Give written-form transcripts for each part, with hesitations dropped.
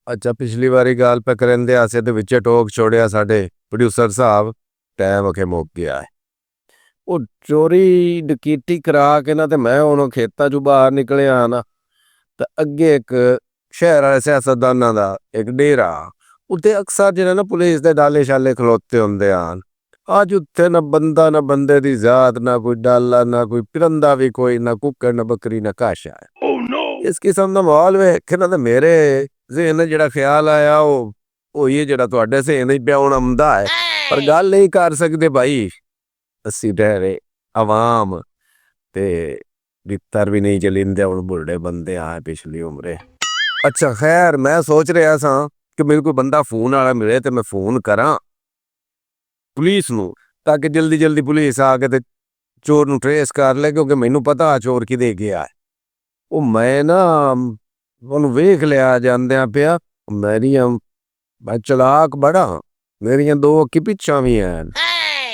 अच्छा पिछली वारी गाल पे करेंदे आसे ते विच टोक छोड़िया साडे प्रोड्यूसर साहब टाइम अखे मुक गया है। वो चोरी डकीती करा के ना ते मैं हुण खेतां चों बाहर निकलिया ना ते अगे एक शहर वाले सियासतदाना दा एक डेरा उत्ते अक्सर जिहड़े ना पुलिस दे डाले शाले खलोते हुंदे हन। अज उत्थे ना बंदा ना बंदे दी जात ना कोई डाला ना कोई पिरंदा भी कोई ना कुक्कड़ ना बकरी ना काशा है। इस किस्म दा माहौल वेख के ना ते मेरे ज़हन जेड़ा ख्याल आया वो ये जेड़ा तुहाडे ज़हन च पिया हुण आउंदा है पर गल नहीं कर सकदे भाई अस्सी ठहरे अवाम ते बित्तर भी नहीं चलिंदे हुण बुढ़े बंदे आए पिछली उम्रे। अच्छा खैर मैं सोच रहा सा कि मेरे कोई बंदा फोन वाला मिले तो मैं फोन करा पुलिस नूं ताकि जल्दी जल्दी पुलिस आके ते चोर नूं ट्रेस कर ले क्योंकि मैनू पता चोर किदे गया है। वो मैं ना ਉਹਨੂੰ ਵੇਖ ਲਿਆ ਜਾਂਦਿਆਂ ਪਿਆ ਮੇਰੀਆਂ ਮੈਂ ਚਲਾਕ ਬੜਾ ਮੇਰੀਆਂ ਦੋ ਅੱਖੀ ਪਿੱਛਾਂ ਵੀ ਐਨ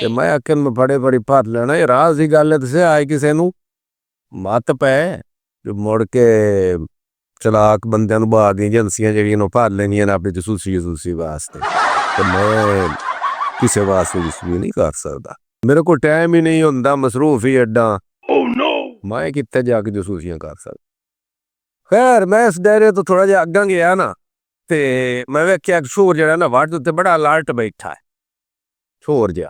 ਤੇ ਮੈਂ ਆਖਣ ਮੈਂ ਫੜੇ ਫੜੀ ਭਰ ਲੈਣਾ ਇਹ ਰਾਜ਼ ਦੀ ਗੱਲ ਦੱਸਿਆ ਆਏ ਕਿਸੇ ਨੂੰ ਮੱਤ ਪੈ ਜੋ ਮੁੜ ਕੇ ਚਲਾਕ ਬੰਦਿਆਂ ਨੂੰ ਬਾਹਰ ਦੀਆਂ ਏਜੰਸੀਆਂ ਜਿਹੜੀਆਂ ਨੂੰ ਭਰ ਲੈਣੀਆਂ ਨੇ ਆਪਣੀ ਜਸੂਸੀ ਵਾਸਤੇ ਤੇ ਮੈਂ ਕਿਸੇ ਵਾਸਤੇ ਜਸੂਸੀ ਨਹੀਂ ਕਰ ਸਕਦਾ ਮੇਰੇ ਕੋਲ ਟਾਈਮ ਹੀ ਨਹੀਂ ਹੁੰਦਾ ਮਸਰੂਫ ਹੀ ਐਡਾ ਮੈਂ ਕਿੱਥੇ ਜਾ ਕੇ ਜਸੂਸੀਆਂ ਕਰ ਸਕਦਾ। खैर मैं इस दायरे तो थोड़ा जिहा अग्गां गया ना ते मैं वेख्या शोर जेड़ा ना वाट उत्ते बड़ा अलर्ट बैठा है शोर जिहा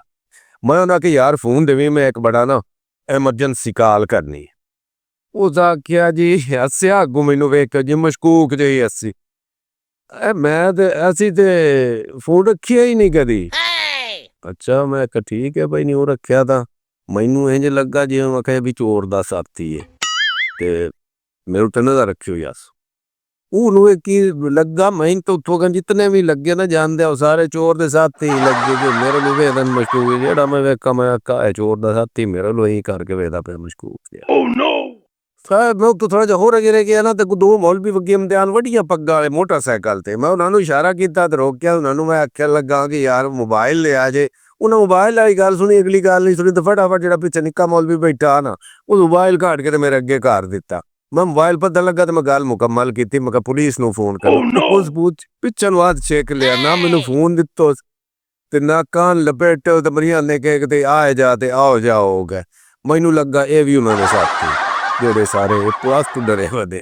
मैं उन्हें आखिया यार फोन देवी मैं एक बड़ा ना एमरजेंसी कॉल करनी है उस आखिया जी हस्या अगू मैनू वेख जी मशकूक जी हसी मैं ते ऐसी ते फोन रखिया ही नहीं कदी। अच्छा मैं ठीक है भाई नहीं रखिया था मैनू इंज लगा जी मैं कहा भी चोर दा साथी है ते मेरे तो नजर रखियो यास ਉਹਨੂੰ ਕੀ ਲੱਗਾ ਮੈਂ ਤਾਂ ਉੱਥੋਂ ਜਿੰਨੇ ਵੀ ਲੱਗੇ ਨਾ ਜਾਂਦੇ ਉਹ ਸਾਰੇ ਚੋਰ ਦੇ ਸਾਥੀ ਲੱਗੇ ਜੋ ਮੇਰੇ ਨੂੰ ਵੇਦਨ ਮਸ਼ਕੂਕ ਜਿਹੜਾ ਮੈਂ ਵੇਖਾਂ ਮੈਂ ਕਾ ਚੋਰ ਦਾ ਸਾਥੀ ਮੇਰੇ ਨੂੰ ਹੀ ਕਰਕੇ ਵੇਦਾ ਪਿਆ ਮਸ਼ਕੂਕ ਜਿਹਾ। ਓ ਨੋ ਸਾਹ ਮੈਂ ਤਾਂ ਥੋੜਾ ਜਿਹਾ ਹੋਰ ਅਗੇ ਰਹਿ ਗਿਆ ਨਾ ਤੇ ਦੋ ਮੌਲਵੀ ਵਗੇ ਇਮਤਿਹਾਨ ਵੱਡੀਆਂ ਪੱਗਾਂ ਵਾਲੇ ਮੋਟਰਸਾਈਕਲ ਤੇ ਮੈਂ ਉਹਨਾਂ ਨੂੰ ਇਸ਼ਾਰਾ ਕੀਤਾ ਤੇ ਰੋਕਿਆ ਉਹਨਾਂ ਨੂੰ ਮੈਂ ਆਖਿਆ ਲੱਗਾ ਕਿ ਯਾਰ ਮੋਬਾਈਲ ਲਿਆ ਜੇ ਉਹਨਾਂ ਮੋਬਾਈਲ ਵਾਲੀ ਗੱਲ ਸੁਣੀ ਅਗਲੀ ਗੱਲ ਨਹੀਂ ਸੁਣੀ ਤੇ ਫਟਾਫਟ ਜਿਹੜਾ ਪਿੱਛੇ ਨਿੱਕਾ ਮੌਲਵੀ ਬੈਠਾ ਨਾ ਉਹ ਮੋਬਾਈਲ ਘਾਟ ਕੇ ਤੇ ਮੇਰੇ ਅੱਗੇ ਕਰ ਦਿੱਤਾ। मैं मोबाइल पता लगा तो मैं गल मुकम्मल की मैं पुलिस नूं फोन कर उस पूछ पिछन हाथ छेक लिया ना मैनू फोन दितो ते ना कान लपेटे ते मरिया ने कह के आए जा ते आओ जाओ हो गए मैनू लगा ये भी उन्होंने साथी जेड़े सारे प्लस टू डरे वदे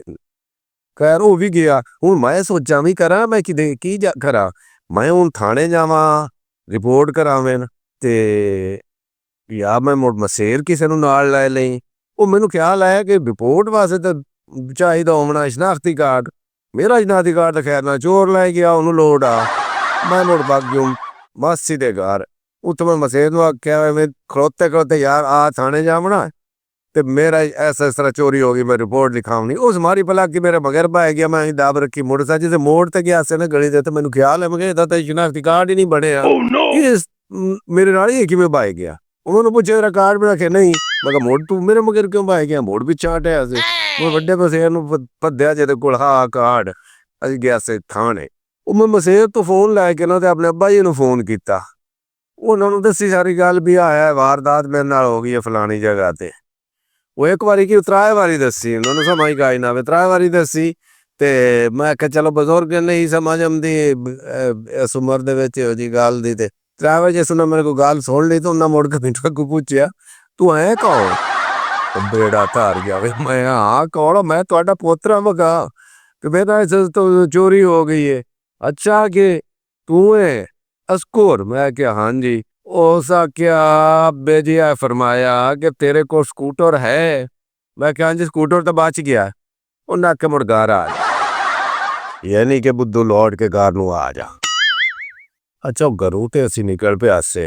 खैर वो भी गया हूँ मैं सोचा भी करा मैं कि जा करा मैं हूँ थाने जावा रिपोर्ट करावें ते या मैं मुड़ मसेर किसी नूं नाल लै लई वो मैनू ख्याल आया कि रिपोर्ट वास्ते तो चाहिए होना शनाख्ती कार्ड मेरा शनाख्ती कार्ड तो खैर ना चोर लै गया उन्होंने लोड़ आ मैं मुड़ भाग गया मासी दे घर उत्थे मैं मसेर नूं आख्या मैं खड़ोते खड़ोते यार आ थाने जावना ते मेरा ऐसा इस तरह चोरी हो गई मैं रिपोर्ट लिखावनी उस मारी भला कि मेरे बगैर पाया गया मैं दाब रखी मोटरसाइकिल से मोड़ ते गया से ना गली दे मैनू ख्याल है मैं तो शनाख्ती कार्ड ही नहीं बने मेरे नाल ही किवें पाया गया उन्होंने पूछा तेरा कार्ड बना के नहीं मैं कहा मोड़ तू मेरे मगर क्यों पाया गया मोड़ भी चाटया से मैं वड्डे मसेर नूं भद्या जेदे कोल हा कार्ड असीं गया से थाने मैं मसेर तो फोन लैके ना ते अपने अब्बा जी नूं फोन किया उन्होंने दसी सारी गल भी आया वारदात मेरे नाल हो गई है फलानी जगह ते वो एक बारी की त्राए बारी दसी उन्होंने समझ का आई ना त्राए बारी दसी ते मैं आख्या चलो बजुर्ग नहीं समझ आउंदी इस उम्र दे विच इहो जी गल दी ते त्राए बारी जिस मेरे को गल सुन ली तो उन्हें मुड़ के मिंटू अगू पूछया तू है कौन बेड़ा तार गया मैं हाँ कौन मैं तुहाडा पोतरा मगा कि बेटा तो चोरी हो गई है। अच्छा कि तू है अस्कोर मैं क्या हाँ जी ओसा क्या बेजी है फरमाया कि तेरे को स्कूटर है मैं क्या हाँ जी स्कूटर तो बच गया उन्हें आख्या मुड़ घर आ जा यानी कि बुद्धू लौट के घर नूं आ जा। अच्छा घरों ते असी निकल पे आसे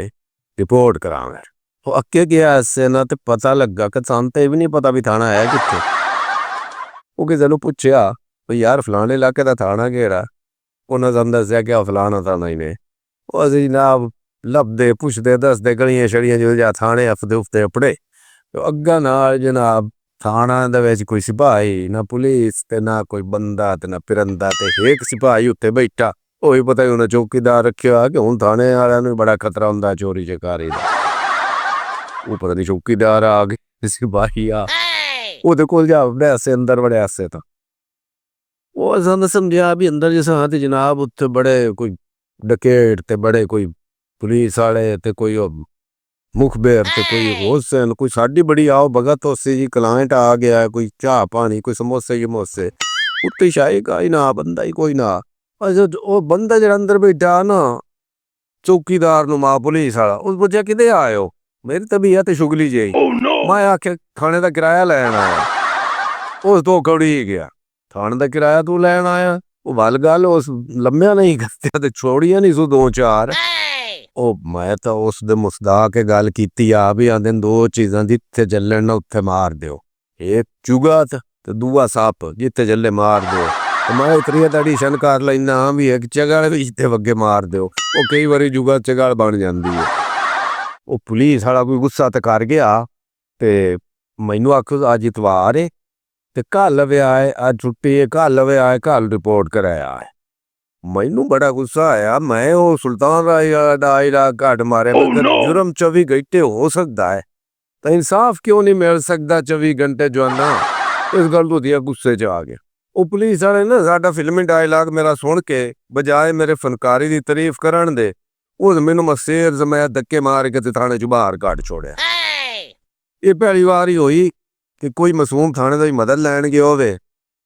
रिपोर्ट करावे वो अक्के गया ऐसे ना ते पता लगा कि सानू ते भी नहीं पता भी थाना है कित्थे वो किसे नूं पुछया भाई यार फलाने इलाके दा थाना केड़ा उन्हें सानू दस्सिया कि फलाना थाना ही ने वो असी जनाब लभदे पुछदे दसदे गलियां छड़ियां जो जा थाने हफते हुफ्ते अपड़े तो अग्गा नाल जनाब थाना दे विच कोई सिपाही ना पुलिस ते ना कोई बंदा ते ना पिरंदा ते एक सिपाही उत्ते बैठा वो भी पता ही उन्हें चौकीदार रखिया कि हुण थाने वालियां नूं बड़ा खतरा हुंदा चोरी चकारी दा वो पता नहीं चौकीदार आ गए सिपाही आ ओदे कोल जा वड़िया से अंदर वड़िया से था ਉਹ ਸਾਨੂੰ ਸਮਝਿਆ ਵੀ ਅੰਦਰ ਜਿਸ ਹਾਂ ਤੇ ਜਨਾਬ ਉੱਥੇ ਬੜੇ ਕੋਈ ਡਕੈਤ ਤੇ ਬੜੇ ਕੋਈ ਪੁਲਿਸ ਵਾਲੇ ਤੇ ਕੋਈ ਮੁਖਬਰ ਤੇ ਕੋਈ ਹੁਸੈਨ ਕੋਈ ਸਾਡੀ ਬੜੀ ਆਓ ਭਗਤ ਹੋਸੀ ਜੀ ਕਲਾਇੰਟ ਆ ਗਿਆ ਕੋਈ ਚਾਹ ਪਾਣੀ ਕੋਈ ਸਮੋਸੇ ਜਮੋਸੇ ਉੱਤੇ ਸ਼ਾਹੀ ਕਾਈ ਨਾ ਬੰਦਾ ਹੀ ਕੋਈ ਨਾ ਉਹ ਬੰਦਾ ਜਿਹੜਾ ਅੰਦਰ ਬੈਠਾ ਨਾ ਚੌਕੀਦਾਰ ਨੂੰ ਮਾਂ ਪੁਲਿਸ ਵਾਲਾ ਉਸ ਪੁੱਛਿਆ ਕਿਤੇ ਆਇਓ ਮੇਰੀ ਤਬੀਅਤ ਸ਼ੁਗਲੀ ਜਿਹੀ ਮੈਂ ਆਖਿਆ ਥਾਣੇ ਦਾ ਕਿਰਾਇਆ ਲੈਣ ਆਇਆ ਉਸ ਤੋਂ ਕੌੜੀ ਗਿਆ ਥਾਣੇ ਦਾ ਕਿਰਾਇਆ ਤੂੰ ਲੈਣ ਆਇਆ ਉਹ ਵੱਲ ਗੱਲ ਉਸ ਲੰਮਿਆ ਨਹੀਂ ਕਰਤਿਆ ਤੇ ਛੋੜੀਆਂ ਨਹੀਂ ਸੋ ਦੋ ਚਾਰ ਉਹ ਮੈਂ ਤਾਂ ਉਸ ਦੇ ਮੁਸਦਾ ਕੇ ਗੱਲ ਕੀਤੀ ਆ ਵੀ ਆਂਦੇ ਦੋ ਚੀਜ਼ਾਂ ਜਿੱਥੇ ਚੱਲਣ ਨਾ ਉੱਥੇ ਮਾਰ ਦਿਓ ਇੱਕ ਚੁਗਤ ਤੇ ਦੂਆ ਸੱਪ ਜਿੱਥੇ ਚੱਲੇ ਮਾਰ ਦਿਓ ਮੈਂ ਇਤਰੀ ਐਡੀਸ਼ਨ ਕਰ ਲੈਣਾ ਵੀ ਇੱਕ ਚਗਲ ਵਿੱਚ ਤੇ ਵੱਗੇ ਮਾਰ ਦਿਓ ਉਹ ਕਈ ਵਾਰੀ ਜੁਗਾ ਚਗਲ ਬਣ ਜਾਂਦੀ ਹੈ ਉਹ ਪੁਲਿਸ ਵਾਲਾ ਕੋਈ ਗੁੱਸਾ ਤੇ ਕਰ ਗਿਆ ਤੇ ਮੈਨੂੰ ਆਖੋ ਅੱਜ ਇਤਵਾਰ ਹੈ ਤੇ ਕੱਲ ਵਿਆਹ ਹੈ ਅੱਜ ਛੁੱਟੀ ਹੈ ਕੱਲ ਵਿਆਹ ਹੈ ਕੱਲ ਰਿਪੋਰਟ ਕਰਾਇਆ ਹੈ ਮੈਨੂੰ ਬੜਾ ਗੁੱਸਾ ਆਇਆ ਮੈਂ ਉਹ ਸੁਲਤਾਨ ਰਾਏ ਦਾ ਆਇਰਾ ਘੱਟ ਮਾਰਿਆ ਜੁਰਮ 24 ਘੰਟੇ ਹੋ ਸਕਦਾ ਹੈ ਤਾਂ ਇਨਸਾਫ ਕਿਉਂ ਨਹੀਂ ਮਿਲ ਸਕਦਾ 24 ਘੰਟੇ ਜਵਾਨਾ ਇਸ ਗੱਲ ਤੋਂ ਦਿਆ ਗੁੱਸੇ 'ਚ ਆ ਗਿਆ ਉਹ ਪੁਲਿਸ ਵਾਲੇ ਨਾ ਸਾਡਾ ਫਿਲਮੀ ਡਾਇਲਾਗ ਮੇਰਾ ਸੁਣ ਕੇ ਬਜਾਏ ਮੇਰੇ ਫਨਕਾਰੀ ਦੀ ਤਾਰੀਫ ਕਰਨ ਦੇ ਉਹ ਮੈਨੂੰ ਮਸੇਰ ਜ਼ਮੈਤ ਧੱਕੇ ਮਾਰ ਕੇ ਤੇ ਥਾਣੇ 'ਚ ਬਾਹਰ ਕੱਢ ਛੋੜਿਆ ਇਹ ਪਹਿਲੀ ਵਾਰ ਹੀ ਹੋਈ ਕਿ ਕੋਈ ਮਾਸੂਮ ਥਾਣੇ ਦਾ ਹੀ ਮਦਦ ਲੈਣ ਗਿਆ ਹੋਵੇ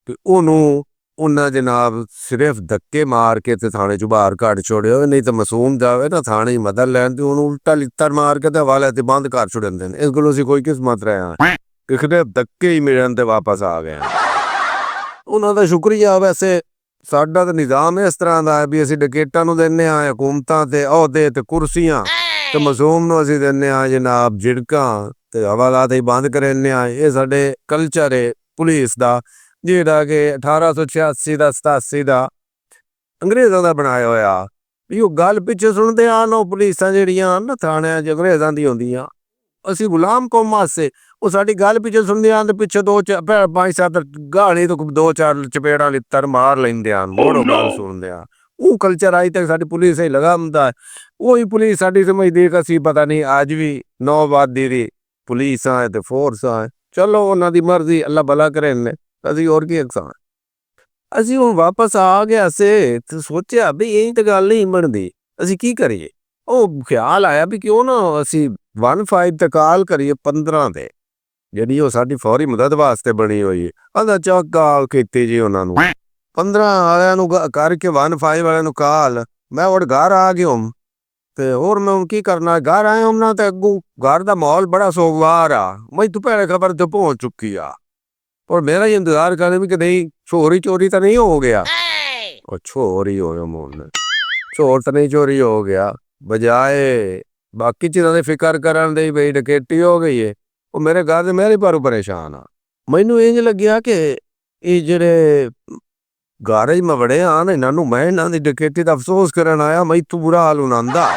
ਤੇ ਉਹਨੂੰ ਉਹਨਾਂ ਜਨਾਬ ਸਿਰਫ ਧੱਕੇ ਮਾਰ ਕੇ ਤੇ ਥਾਣੇ 'ਚ ਬਾਹਰ ਕੱਢ ਛੋੜਿਆ ਨਹੀਂ ਤਾਂ ਮਾਸੂਮ ਜਾਵੇ ਨਾ ਥਾਣੇ 'ਚ ਮਦਦ ਲੈਣ ਤੇ ਉਹਨੂੰ ਉਲਟਾ ਲਿੱਤਰ ਮਾਰ ਕੇ ਤੇ ਹਵਾਲੇ ਤੇ ਬੰਦ ਕਰ ਛੋੜਦੇ ਨੇ ਇਸ ਗੱਲੋਂ ਅਸੀਂ ਕੋਈ ਕਿਸਮਤ ਰਿਹਾ ਕਿ ਸਿਰਫ ਧੱਕੇ ਹੀ ਮਿਲਣ ਤੇ ਵਾਪਸ ਆ ਗਏ ਉਹਨਾਂ ਦਾ ਸ਼ੁਕਰੀਆ ਵੈਸੇ ਸਾਡਾ ਤਾਂ ਨਿਜ਼ਾਮ ਇਸ ਤਰ੍ਹਾਂ ਦਾ ਹੈ ਵੀ ਅਸੀਂ ਡਕੈਟਾਂ ਨੂੰ ਦਿੰਦੇ ਹਾਂ ਹਕੂਮਤਾਂ ਤੇ ਅਹੁਦੇ ਤੇ ਕੁਰਸੀਆਂ ਤੇ ਮਾਸੂਮ ਨੂੰ ਅਸੀਂ ਦਿੰਦੇ ਹਾਂ ਜਨਾਬ ਝਿੜਕਾਂ ਤੇ ਹਵਾਲਾਤ ਹੀ ਬੰਦ ਕਰਨੇ ਆ ਇਹ ਸਾਡੇ ਕਲਚਰ ਹੈ ਪੁਲਿਸ ਦਾ ਜਿਹੜਾ ਕਿ 1886 ਦਾ 87 ਦਾ ਅੰਗਰੇਜ਼ਾਂ ਦਾ ਬਣਾਇਆ ਹੋਇਆ ਵੀ ਉਹ ਗੱਲ ਪਿੱਛੇ ਸੁਣਦੇ ਆ ਨਾ ਪੁਲਿਸਾਂ ਜਿਹੜੀਆਂ ਨਾ ਥਾਣਿਆਂ 'ਚ ਅੰਗਰੇਜ਼ਾਂ ਦੀ ਹੁੰਦੀਆਂ ਅਸੀਂ ਗੁਲਾਮ ਕੌਮ ਵਾਸਤੇ ਉਹ ਸਾਡੀ ਗੱਲ ਪਿੱਛੇ ਸੁਣਦੇ ਆ ਤੇ ਪਿੱਛੇ ਦੋ ਪੰਜ ਸੱਤ ਗਾਲੀ ਤੋਂ ਦੋ ਚਾਰ ਚਪੇੜਾਂ ਲਿੱਤਰ ਮਾਰ ਲੈਂਦੇ ਆ ਮੋੜੋ ਗੱਲ ਸੁਣਦੇ ਆ ਉਹ ਕਲਚਰ ਆਈ ਤੱਕ ਸਾਡੀ ਪੁਲਿਸ ਹੀ ਲਗਾ ਹੁੰਦਾ ਉਹੀ ਪੁਲਿਸ ਸਾਡੀ ਸਮਝਦੀ ਕਿ ਅਸੀਂ ਪਤਾ ਨਹੀਂ ਅੱਜ ਵੀ ਨੌਵਾਦੀ ਦੀ ਪੁਲਿਸਾਂ ਹੈ ਤੇ ਫੋਰਸਾਂ ਹੈ ਚਲੋ ਉਹਨਾਂ ਦੀ ਮਰਜ਼ੀ ਅੱਲਾ ਭਲਾ ਕਰੇ ਨੇ ਅਸੀਂ ਹੋਰ ਕੀ ਅਕਸਾਂ ਅਸੀਂ ਹੁਣ ਵਾਪਸ ਆ ਗਿਆ ਸੇ ਤੇ ਸੋਚਿਆ ਵੀ ਇਹ ਤਾਂ ਗੱਲ ਨਹੀਂ ਬਣਦੀ ਅਸੀਂ ਕੀ ਕਰੀਏ ਉਹ ਖਿਆਲ ਆਇਆ ਵੀ ਕਿਉਂ ਨਾ ਅਸੀਂ 15 ਤੇ ਕਾਲ ਕਰੀਏ 15 ਤੇ ਜਿਹੜੀ ਉਹ ਸਾਡੀ ਫੌਰੀ ਮਦਦ ਵਾਸਤੇ ਬਣੀ ਹੋਈ ਹੈ ਆਂਦਾ ਚੱਕ ਕਾਲ ਕੀਤੀ ਜੀ ਉਹਨਾਂ ਨੂੰ 15 ਵਾਲਿਆਂ ਨੂੰ ਕਰਕੇ 15 ਵਾਲਿਆਂ ਨੂੰ ਕਾਲ ਮੈਂ ਉਹ ਘਰ ਆ ਗਿਆ ਤੇ ਹੋਰ ਮੈਂ ਕੀ ਕਰਨਾ ਘਰ ਆਇਆ ਉਹਨਾਂ ਤੇ ਅੱਗੂ ਘਰ ਦਾ ਮਾਹੌਲ ਬੜਾ ਸੋਗਵਾਰ ਆ ਮੈਂ ਦੁਪਹਿਰੇ ਖਬਰ ਤੇ ਪਹੁੰਚ ਚੁੱਕੀ ਆ ਪਰ ਮੇਰਾ ਹੀ ਇੰਤਜ਼ਾਰ ਕਰਨੇ ਵੀ ਕਿ ਨਹੀਂ ਚੋਰੀ ਤਾਂ ਨਹੀਂ ਹੋ ਗਿਆ ਉਹ ਚੋਰੀ ਹੋ ਗਿਆ ਮੋਨ ਚੋਰ ਤਾਂ ਨਹੀਂ ਚੋਰੀ ਹੋ ਗਿਆ ਬਜਾਏ ਬਾਕੀ ਚੀਜ਼ਾਂ ਦੀ ਫਿਕਰ ਕਰਨ ਦੇ ਬਈ ਡਕੈਤੀ ਹੋ ਗਈ ਹੈ ਉਹ ਮੇਰੇ ਘਰ ਦੇ ਮੇਰੇ ਪਰ ਪਰੇਸ਼ਾਨ ਆ ਮੈਨੂੰ ਇੰਜ ਲੱਗਿਆ ਕਿ ਇਹ ਜਿਹੜੇ ਘਰ 'ਚ ਮੈਂ ਵੜਿਆ ਨਾ ਇਹਨਾਂ ਨੂੰ ਮੈਂ ਇਹਨਾਂ ਦੀ ਡਕੈਤੀ ਦਾ ਅਫਸੋਸ ਕਰਨ ਆਇਆ ਮੈਂ ਤੂੰ ਬੁਰਾ ਹਾਲ ਉਨਾਂਦਾ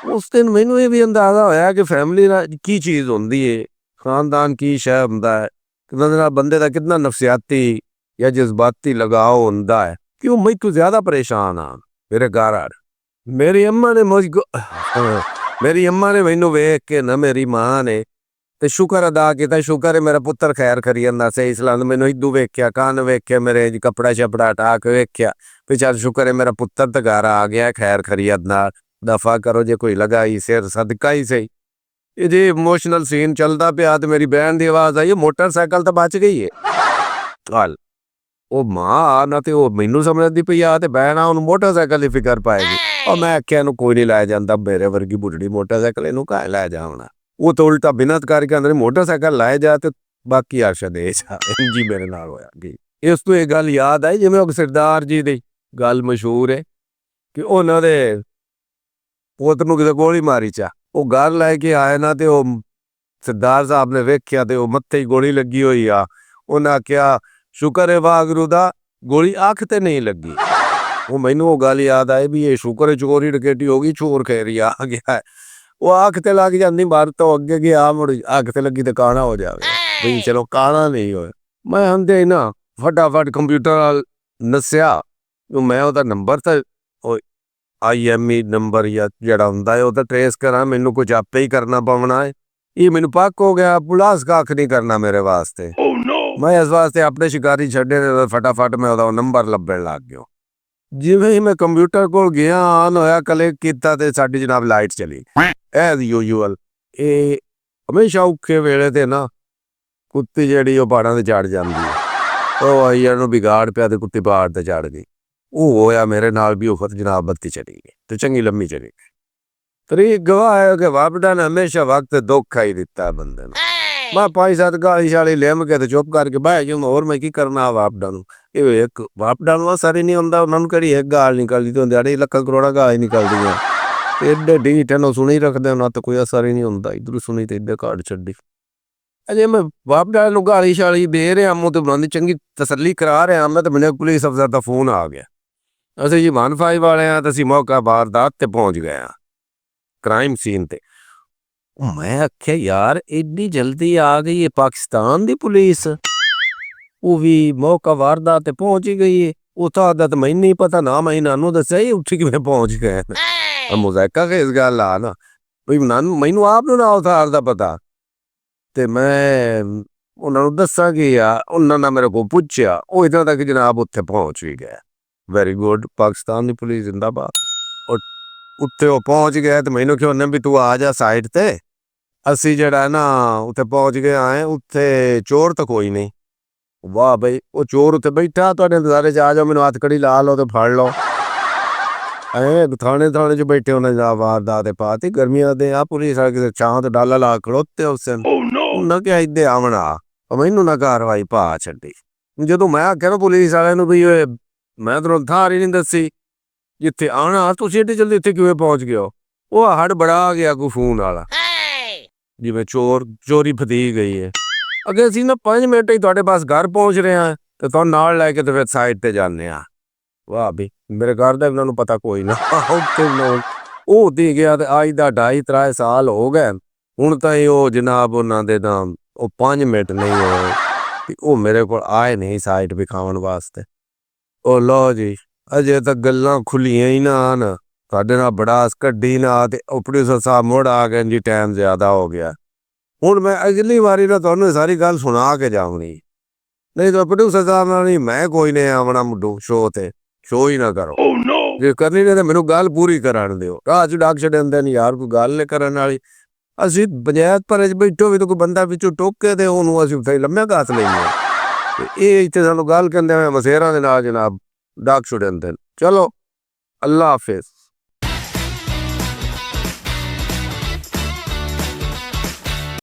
ਉਸ ਦਿਨ ਮੈਨੂੰ ਇਹ ਵੀ ਅੰਦਾਜ਼ਾ ਹੋਇਆ ਕਿ ਫੈਮਿਲੀ ਦਾ ਕੀ ਚੀਜ਼ ਹੁੰਦੀ ਹੈ ਖਾਨਦਾਨ ਕੀ ਸ਼ੈ ਹੁੰਦਾ ਹੈ ਕਿੰਨਾ ਬੰਦੇ ਦਾ ਕਿੰਨਾ ਨਫਸਿਆਤੀ ਜਾਂ ਜਜ਼ਬਾਤੀ ਲਗਾਓ ਹੁੰਦਾ ਹੈ ਕਿ ਉਹ ਮੈਨੂੰ ਜ਼ਿਆਦਾ ਪਰੇਸ਼ਾਨ ਆ ਮੇਰੇ ਘਰ ਆ ਮੇਰੀ ਅੰਮਾ ਨੇ ਮੈਨੂੰ ਵੇਖ ਕੇ ਨਾ ਮੇਰੀ ਮਾਂ ਨੇ ਤੇ ਸ਼ੁਕਰ ਅਦਾ ਕੀਤਾ ਸ਼ੁਕਰ ਹੈ ਮੇਰਾ ਪੁੱਤਰ ਖੈਰ ਕਰੀ ਜਾਂਦਾ ਸਹੀ ਸਲਾਮ ਮੈਨੂੰ ਇਦੂ ਵੇਖਿਆ ਕੰਨ ਵੇਖਿਆ ਮੇਰੇ ਕੱਪੜਾ ਛਪੜਾ ਟਾ ਕੇ ਵੇਖਿਆ ਵੀ ਚੱਲ ਸ਼ੁਕਰ ਹੈ ਮੇਰਾ ਪੁੱਤਰ ਤਾਂ ਘਰ ਆ ਗਿਆ ਖੈਰ ਖਰੀਅਤ ਨਾਲ ਦਫਾ ਕਰੋ ਜੇ ਕੋਈ ਲਗਾਈ ਸਿਰ ਸਦਕਾ ਹੀ ਸਹੀ ਇਹ ਜੇ ਇਮੋਸ਼ਨਲ ਸੀਨ ਚੱਲਦਾ ਪਿਆ ਤੇ ਮੇਰੀ ਬਹਿਣ ਦੀ ਆਵਾਜ਼ ਆਈ ਮੋਟਰਸਾਈਕਲ ਤਾਂ ਬਚ ਗਈ ਹੈ ਹਾਲ ਉਹ ਮਾਂ ਨਾ ਤੇ ਉਹ ਮੈਨੂੰ ਸਮਝਦੀ ਪਈ ਆ ਤੇ ਬਹਿਣਾ ਉਹਨੂੰ ਮੋਟਰਸਾਈਕਲ ਦੀ ਫਿਕਰ ਪਾਏਗੀ ਉਹ ਮੈਂ ਆਖਿਆ ਇਹਨੂੰ ਕੋਈ ਨਹੀਂ ਲਾਇਆ ਜਾਂਦਾ ਮੇਰੇ ਵਰਗੀ ਬੁੱਢੜੀ ਮੋਟਰਸਾਈਕਲ ਇਹਨੂੰ ਕਾਹ ਲੈ ਜਾਵਣਾ ਉਹ ਤਾਂ ਉਲਟਾ ਬਿਨਤ ਕਰਕੇ ਅੰਦਰ ਮੋਟਰਸਾਈਕਲ ਲਾਇਆ ਜਾ ਤੇ ਬਾਕੀ ਆਸ਼ਾ ਦੇ ਜੀ ਮੇਰੇ ਨਾਲ ਹੋਇਆ ਜੀ ਇਸ ਤੋਂ ਇਹ ਗੱਲ ਯਾਦ ਆਈ ਜਿਵੇਂ ਉਹ ਸਰਦਾਰ ਜੀ ਦੀ ਗੱਲ ਮਸ਼ਹੂਰ ਹੈ ਕਿ ਉਹਨਾਂ ਦੇ ਪੁੱਤ ਨੂੰ ਕਿਤੇ ਗੋਲੀ ਮਾਰੀ ਚਾ ਉਹ ਘਰ ਲੈ ਕੇ ਆਏ ਨਾ ਤੇ ਉਹ ਸਰਦਾਰ ਸਾਹਿਬ ਨੇ ਵੇਖਿਆ ਤੇ ਉਹ ਮੱਥੇ ਹੀ ਗੋਲੀ ਲੱਗੀ ਹੋਈ ਆ ਉਹਨਾਂ ਕਿਹਾ ਸ਼ੁਕਰ ਹੈ ਵਾਹਿਗੁਰੂ ਦਾ ਗੋਲੀ ਅੱਖ ਤੇ ਨਹੀਂ ਲੱਗੀ ਉਹ ਮੈਨੂੰ ਉਹ ਗੱਲ ਯਾਦ ਆਈ ਵੀ ਇਹ ਸ਼ੁਕਰ ਚੋਰੀ ਡਕੈਤੀ ਹੋ ਗਈ ਚੋਰ ਖੈਰੀ ਆ ਗਿਆ ਉਹ ਅੱਖ ਤੇ ਲੱਗ ਜਾਂਦੀ ਬਾਹਰ ਤੋਂ ਅੱਗੇ ਗਿਆ ਮੁੜ ਅੱਖ ਤੇ ਲੱਗੀ ਤੇ ਕਾਣਾ ਹੋ ਜਾਵੇ ਵੀ ਚਲੋ ਕਾਣਾ ਨਹੀਂ ਹੋਇਆ ਮੈਂ ਹੁੰਦੇ ਨਾ ਫਟਾਫਟ ਕੰਪਿਊਟਰ ਨਸਿਆ ਮੈਂ ਉਹਦਾ ਨੰਬਰ ਤਾਂ IME ਨੰਬਰ ਜਾਂ ਜਿਹੜਾ ਹੁੰਦਾ ਹੈ ਉਹ ਤਾਂ ਟ੍ਰੇਸ ਕਰਾਂ ਮੈਨੂੰ ਕੁਝ ਆਪੇ ਹੀ ਕਰਨਾ ਪਵਣਾ ਹੈ ਇਹ ਮੈਨੂੰ ਪੱਕ ਹੋ ਗਿਆ ਪੁਲਿਸ ਕੱਖ ਨਹੀਂ ਕਰਨਾ ਮੇਰੇ ਵਾਸਤੇ ਮੈਂ ਇਸ ਵਾਸਤੇ ਆਪਣੇ ਸ਼ਿਕਾਰੀ ਛੱਡੇ ਤੇ ਫਟਾਫਟ ਮੈਂ ਉਹਦਾ ਨੰਬਰ ਲੱਭਣ ਲੱਗ ਗਿਆ। ਜਿਵੇਂ ਹੀ ਮੈਂ ਕੰਪਿਊਟਰ ਕੋਲ ਗਿਆ, ਆਨ ਹੋਇਆ, ਕਲਿੱਕ ਕੀਤਾ ਤੇ ਸਾਡੀ ਜਨਾਬ ਲਾਈਟ ਚਲੀ ਐਜ਼ ਯੂਜੂਅਲ। ਇਹ ਹਮੇਸ਼ਾ ਔਖੇ ਵੇਲੇ ਤੇ ਨਾ ਕੁੱਤੀ ਜਿਹੜੀ ਉਹ ਪਹਾੜਾਂ ਤੇ ਚੜ ਜਾਂਦੀ ਹੈ। ਉਹ ਆਈ ਇਹਨੂੰ ਵਿਗਾੜ ਪਿਆ ਤੇ ਕੁੱਤੀ ਪਹਾੜ ਤੇ ਚੜ ਗਈ। ਉਹ ਹੋਇਆ ਮੇਰੇ ਨਾਲ ਵੀ ਉਹ ਜਨਾਬ ਬੱਤੀ ਚਲੀ ਗਈ ਤੇ ਚੰਗੀ ਲੰਮੀ ਚਲੀ ਗਈ। ਤਰੀਕ ਗਵਾਹ ਹੈ ਕਿ ਵਾਪਡਾ ਨੇ ਹਮੇਸ਼ਾ ਵਕਤ ਦੁੱਖ ਹੀ ਦਿੱਤਾ ਬੰਦੇ ਨੂੰ। ਮੈਂ 5-7 ਗਾਲੀ ਸ਼ਾਲੀ ਲਿਮ ਕੇ ਤੇ ਚੁੱਪ ਕਰਕੇ ਬਹਿ ਜਾ, ਹੋਰ ਮੈਂ ਕੀ ਕਰਨਾ ਵਾਪਡਾ ਨੂੰ। ਇਹ ਇੱਕ ਵਾਪਡਾ ਨੂੰ ਅਸਰ ਹੀ ਨਹੀਂ ਹੁੰਦਾ, ਉਹਨਾਂ ਨੂੰ ਕਿਹੜੀ ਇੱਕ ਗਾਲ ਨਿਕਲਦੀ ਤੇ ਹੁੰਦੀ, ਲੱਖਾਂ ਕਰੋੜਾਂ ਗਾਲ ਹੀ ਨਿਕਲਦੀਆਂ। ਏਡੇ ਢੀਠ ਨੂੰ ਸੁਣੀ ਰੱਖਦੇ ਉਹਨਾਂ ਤੇ ਕੋਈ ਅਸਰ ਹੀ ਨਹੀਂ ਹੁੰਦਾ। ਇੱਧਰੋਂ ਸੁਣੀ ਤੇ ਏਡੇ ਕਾਰਡ ਛੱਡੀ। ਅਜੇ ਮੈਂ ਵਾਪਡਾ ਨੂੰ ਗਾਲੀ ਸ਼ਾਲੀ ਦੇ ਰਿਹਾ, ਮੂੰਹ ਤੇ ਬਣਾਉਂਦੀ ਚੰਗੀ ਤਸੱਲੀ ਕਰਾ ਰਿਹਾ ਮੈਂ, ਤੇ ਮੈਨੂੰ ਪੁਲਿਸ ਅਫਸਰ ਦਾ ਫੋਨ ਆ ਗਿਆ। ਅਸੀਂ ਜੀ 1-5 ਵਾਲੇ ਹਾਂ ਤੇ ਅਸੀਂ ਮੌਕਾ ਵਾਰਦਾਤ ਤੇ ਪਹੁੰਚ ਗਏ ਹਾਂ, ਕ੍ਰਾਈਮ ਸੀਨ ਤੇ। ਮੈਂ ਆਖਿਆ ਯਾਰ ਏਡੀ ਜਲਦੀ ਆ ਗਈ ਹੈ ਪਾਕਿਸਤਾਨ ਦੀ ਪੁਲਿਸ, ਉਹ ਵੀ ਮੌਕਾ ਵਾਰਦਾਤ ਤੇ ਪਹੁੰਚ ਹੀ ਗਈ ਹੈ। ਉੱਥਾ ਦਾ ਤਾਂ ਮੈਨੂੰ ਨਹੀਂ ਪਤਾ ਨਾ, ਮੈਂ ਇਹਨਾਂ ਨੂੰ ਦੱਸਿਆ ਹੀ ਉੱਥੇ ਕਿਵੇਂ ਪਹੁੰਚ ਗਏ। ਮੁਜ਼ਾਇਕਾ ਕਿ ਇਸ ਗੱਲ ਆ ਨਾ ਬਈ ਮੈਨੂੰ ਆਪ ਨੂੰ ਨਾ ਉਥਾਰ ਦਾ ਪਤਾ। ਤੇ ਮੈਂ ਉਹਨਾਂ ਨੂੰ ਦੱਸਾਂਗੀ ਆ, ਉਹਨਾਂ ਨੇ ਮੇਰੇ ਕੋਲ ਪੁੱਛਿਆ, ਉਹ ਇੱਦਾਂ ਤੱਕ ਜਨਾਬ ਉੱਥੇ ਪਹੁੰਚ ਵੀ ਗਿਆ। ਵੈਰੀ ਗੁੱਡ, ਪਾਕਿਸਤਾਨ ਦੀ ਪੁਲਿਸ ਜ਼ਿੰਦਾਬਾਦ। ਉੱਥੇ ਉਹ ਪਹੁੰਚ ਗਿਆ ਤੇ ਮੈਨੂੰ ਕਿਹਾ ਉਹਨੇ ਵੀ ਤੂੰ ਆ ਜਾ ਸਾਈਡ ਤੇ। ਅਸੀਂ ਜਿਹੜਾ ਨਾ ਉੱਥੇ ਪਹੁੰਚ ਗਏ ਆਏ, ਉੱਥੇ ਚੋਰ ਤਾਂ ਕੋਈ ਨਹੀਂ। ਵਾਹ ਬਈ, ਉਹ ਚੋਰ ਉੱਥੇ ਬੈਠਾ ਤੁਹਾਡੇ ਇੰਤਜ਼ਾਰੇ 'ਚ, ਆ ਜਾਓ ਮੈਨੂੰ ਹੱਥ ਕੜੀ ਲਾ ਲਓ ਤੇ ਫੜ ਲਓ। ਥਾਣੇ 'ਚ ਬੈਠੇ ਉਹਨੇ ਜਾ ਵਾਰਦਾਤ ਤੇ ਪਾਤੀ। ਗਰਮੀਆਂ ਦੇ ਆ ਪੁਲਿਸ ਵਾਲੇ ਕਿਤੇ ਛਾਂ ਤੇ ਡਾਲਾ ਲਾ ਖੜੋਤੇ ਉਸ ਉਹਨਾਂ ਕਿਹਾ ਇੱਦੇ ਆਵਣਾ, ਮੈਨੂੰ ਨਾ ਕਾਰਵਾਈ ਪਾ ਛੱਡੀ। ਜਦੋਂ ਮੈਂ ਆਖਿਆ ਨਾ ਪੁਲਿਸ ਵਾਲਿਆਂ ਨੂੰ ਵੀ ਮੈਂ ਤੁਹਾਨੂੰ ਥਾਰ ਹੀ ਨਹੀਂ ਦੱਸੀ ਜਿੱਥੇ ਆਉਣਾ, ਤੁਸੀਂ ਏਡੀ ਜਲਦੀ ਇੱਥੇ ਕਿਵੇਂ ਪਹੁੰਚ ਗਏ ਹੋ। ਉਹ ਹੜ ਬੜਾ ਗਿਆ ਕੋਈ ਫੋਨ ਵਾਲਾ, ਜਿਵੇਂ ਚੋਰੀ ਫਤੀ ਗਈ ਹੈ। ਅੱਗੇ ਅਸੀਂ ਨਾ 5 ਮਿੰਟ ਹੀ ਤੁਹਾਡੇ ਪਾਸ ਘਰ ਪਹੁੰਚ ਰਹੇ ਹਾਂ ਤੇ ਤੁਹਾਨੂੰ ਨਾਲ ਲੈ ਕੇ ਤੇ ਫਿਰ ਸਾਈਡ ਤੇ ਜਾਂਦੇ ਹਾਂ। ਵਾਹ ਵੀ, ਮੇਰੇ ਘਰ ਦਾ ਇਹਨਾਂ ਨੂੰ ਪਤਾ ਕੋਈ ਨਾ। ਉਹ ਦੇ ਗਿਆ ਤੇ ਅੱਜ ਦਾ 2.5-3 ਸਾਲ ਹੋ ਗਏ। ਹੁਣ ਤਾਂ ਉਹ ਜਨਾਬ ਉਹਨਾਂ ਦੇ ਤਾਂ ਉਹ 5 ਮਿੰਟ ਨਹੀਂ ਹੋਏ ਤੇ ਉਹ ਮੇਰੇ ਕੋਲ ਆਏ ਨਹੀਂ ਸਾਈਡ ਵਿਖਾਉਣ ਵਾਸਤੇ। ਉਹ ਲਓ ਜੀ, ਅਜੇ ਤਾਂ ਗੱਲਾਂ ਖੁੱਲੀਆਂ ਹੀ ਨਾ ਹਨ, ਤੁਹਾਡੇ ਨਾਲ ਬੜਾਸ ਕੱਢੀ ਨਾ ਤੇ ਉਹ ਪ੍ਰੋਡਿਊਸਰ ਸਾਹਿਬ ਮੁੜ ਆ ਗਏ ਜੀ, ਟਾਈਮ ਜ਼ਿਆਦਾ ਹੋ ਗਿਆ। ਹੁਣ ਮੈਂ ਅਗਲੀ ਵਾਰੀ ਨਾ ਤੁਹਾਨੂੰ ਸਾਰੀ ਗੱਲ ਸੁਣਾ ਕੇ ਜਾਊਂਗੀ, ਨਹੀਂ ਤਾਂ ਪ੍ਰੋਡਿਊਸਰ ਸਾਹਿਬ ਨਾਲ ਨਹੀਂ ਮੈਂ ਕੋਈ ਨਹੀਂ ਆਵਣਾ ਮੁੱਢੂ ਸ਼ੋਅ ਤੇ। ਸ਼ੋਅ ਹੀ ਨਾ ਕਰੋ, ਜੇ ਕਰਨੀ ਨਹੀਂ ਤਾਂ ਮੈਨੂੰ ਗੱਲ ਪੂਰੀ ਕਰਨ ਦਿਓ। ਰਾਹ 'ਚ ਡਾਕ ਛੱਡਦੇ ਨਹੀਂ ਯਾਰ, ਕੋਈ ਗੱਲ ਨਹੀਂ ਕਰਨ ਵਾਲੀ। ਅਸੀਂ ਪੰਚਾਇਤ ਭਰੇ 'ਚ ਬੈਠੋ ਵੀ ਤਾਂ ਕੋਈ ਬੰਦਾ ਵਿੱਚੋਂ ਟੋਕੇ ਤੇ ਉਹਨੂੰ ਅਸੀਂ ਉੱਥੇ ਲੰਮੇ ਘਾਤ ਲੈਂਦੇ ਤੇ ਇਹ ਇੱਥੇ ਸਾਨੂੰ ਗੱਲ ਕਹਿੰਦੇ ਹੋਏ ਮਸੇਰਾਂ ਦੇ ਨਾਲ ਜਨਾਬ ਡਾਕ ਛੱਡਦੇ। ਚਲੋ ਅੱਲਾ ਹਾਫਿਜ਼।